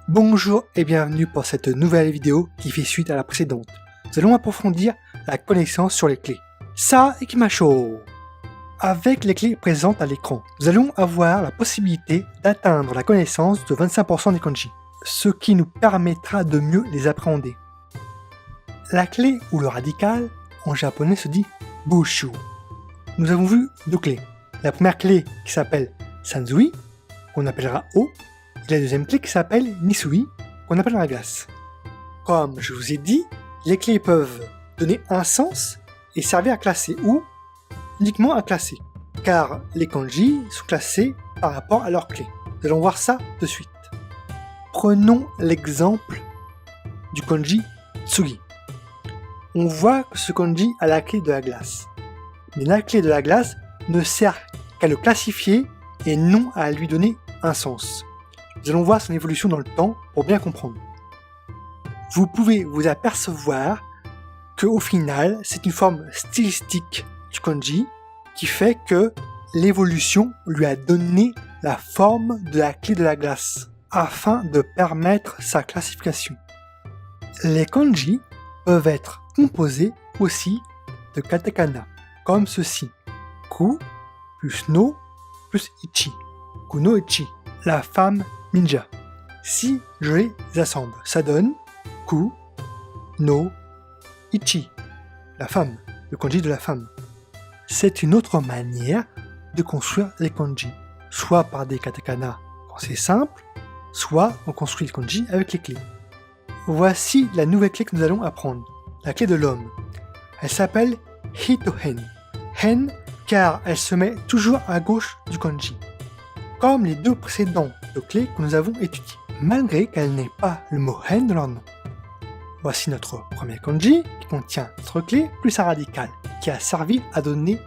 Bonjour et bienvenue pour cette nouvelle vidéo qui fait suite à la précédente. Nous allons approfondir la connaissance sur les clés. Sa ikimasho! Avec les clés présentes à l'écran, nous allons avoir la possibilité d'atteindre la connaissance de 25% des kanji, ce qui nous permettra de mieux les appréhender. La clé ou le radical, en japonais se dit bushu. Nous avons vu deux clés. La première clé qui s'appelle sanzui, qu'on appellera O, et la deuxième clé qui s'appelle nisui, qu'on appellera glace. Comme je vous ai dit, les clés peuvent donner un sens et servir à classer ou uniquement à classer, car les kanji sont classés par rapport à leurs clés. Nous allons voir ça de suite. Prenons l'exemple du kanji tsugi. On voit que ce kanji a la clé de la glace. Mais la clé de la glace ne sert qu'à le classifier et non à lui donner un sens. Nous allons voir son évolution dans le temps pour bien comprendre. Vous pouvez vous apercevoir qu'au final, c'est une forme stylistique du kanji qui fait que l'évolution lui a donné la forme de la clé de la glace afin de permettre sa classification. Les kanji peuvent être composés aussi de katakana, comme ceci. Ku plus no plus ichi. Kuno ichi, la femme ninja. Si je les assemble, ça donne Ku no ichi, la femme, le kanji de la femme. C'est une autre manière de construire les kanji, soit par des katakana quand c'est simple, soit on construit le kanji avec les clés. Voici la nouvelle clé que nous allons apprendre, la clé de l'homme. Elle s'appelle Hitohen. Hen car elle se met toujours à gauche du kanji, comme les deux précédentes clés que nous avons étudiées, malgré qu'elle n'ait pas le mot hen dans leur nom. Voici notre premier kanji qui contient notre clé plus sa radicale, qui a servi à donner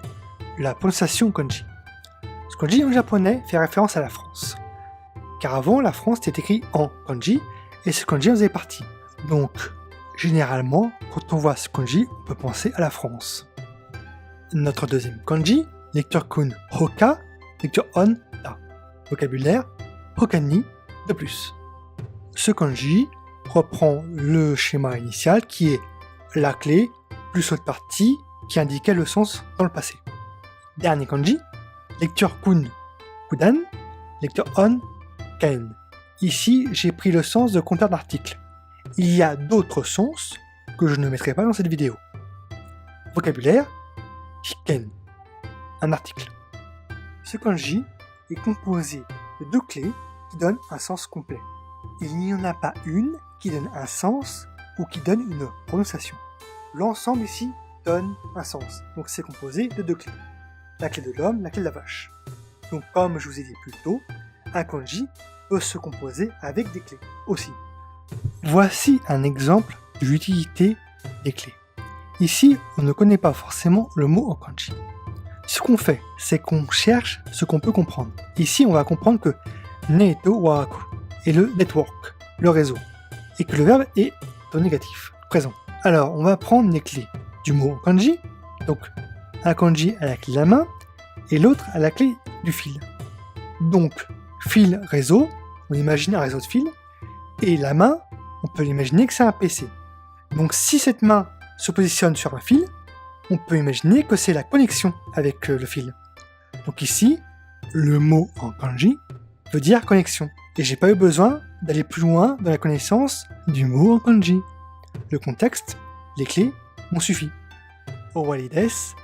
la prononciation kanji. Ce kanji en japonais fait référence à la France, car avant la France était écrit en kanji et ce kanji en faisait partie. Donc, généralement, quand on voit ce kanji, on peut penser à la France. Notre deuxième kanji, lecture kun hoka, lecture on ta. Vocabulaire hokani de plus. Ce kanji reprend le schéma initial qui est la clé plus l'autre partie qui indiquait le sens dans le passé. Dernier kanji, lecture kun kudan, lecture on ken. Ici, j'ai pris le sens de compteur d'articles. Il y a d'autres sens que je ne mettrai pas dans cette vidéo. Vocabulaire hiken, un article. Ce kanji est composé de deux clés qui donnent un sens complet. Il n'y en a pas une qui donne un sens ou qui donne une prononciation. L'ensemble ici donne un sens, donc c'est composé de deux clés. La clé de l'homme, la clé de la vache. Donc comme je vous ai dit plus tôt, un kanji peut se composer avec des clés aussi. Voici un exemple de l'utilité des clés. Ici, on ne connaît pas forcément le mot en kanji. Ce qu'on fait, c'est qu'on cherche ce qu'on peut comprendre. Ici, on va comprendre que neto waraku est le network, le réseau, et que le verbe est au négatif, présent. Alors, on va prendre les clés du mot en kanji, donc un kanji à la clé de la main, et l'autre à la clé du fil. Donc, fil, réseau, on imagine un réseau de fils, et la main, on peut l'imaginer que c'est un PC. Donc, si cette main se positionne sur un fil, on peut imaginer que c'est la connexion avec le fil. Donc ici, le mot en kanji veut dire connexion. Et j'ai pas eu besoin d'aller plus loin dans la connaissance du mot en kanji. Le contexte, les clés m'ont suffi. Owari desu.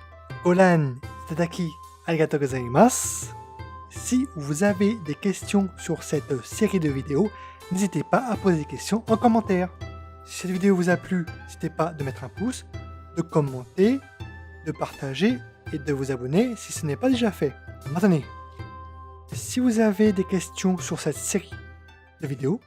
Goran itadaki arigatou gozaimasu. Si vous avez des questions sur cette série de vidéos, n'hésitez pas à poser des questions en commentaire. Si cette vidéo vous a plu, n'hésitez pas de mettre un pouce, de commenter, de partager et de vous abonner si ce n'est pas déjà fait. Maintenant, si vous avez des questions sur cette série de vidéos,